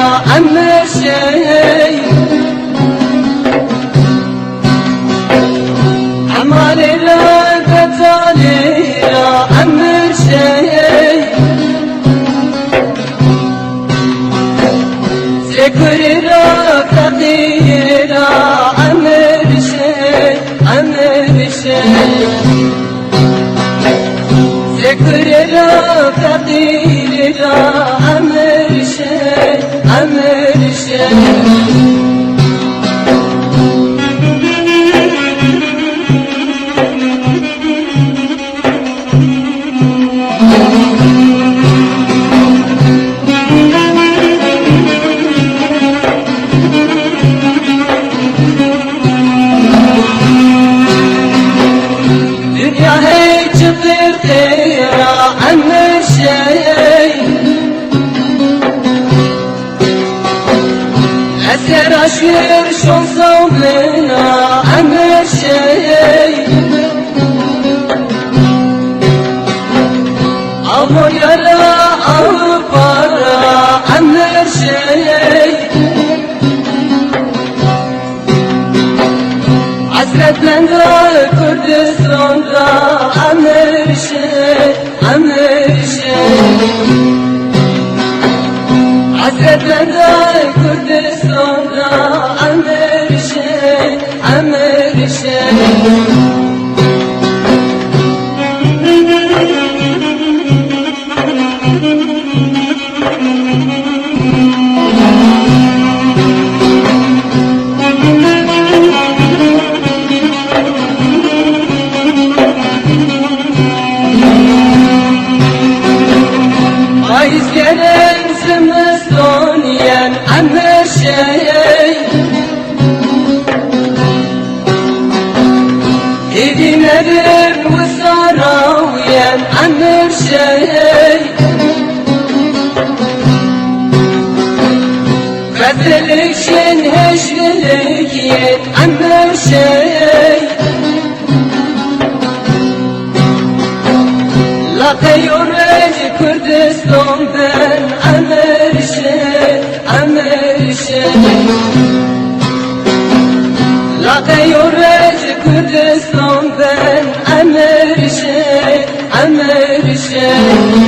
عمر شي عمالي لا بتالي عمر شي ذكر را تقدير عمر شي عمر شي ذكر را تقدير عمر شي عمر شي عمر شي أسير أشير شون صومنا عمر شي أبو يرى أبارا عمر شي عسرت من دا كردستان دا عمر شي عمر شي عسرت من دا كردستان دا عمر شي عمر شي İzlerim zımıstoniyen عمر شي İdinerim vısarawiyen عمر شي Kadrilişin heşlilikiyet عمر شي لقيورج كردستان بن عمر شي عمر شي لقيورج كردستان بن عمر شي عمر شي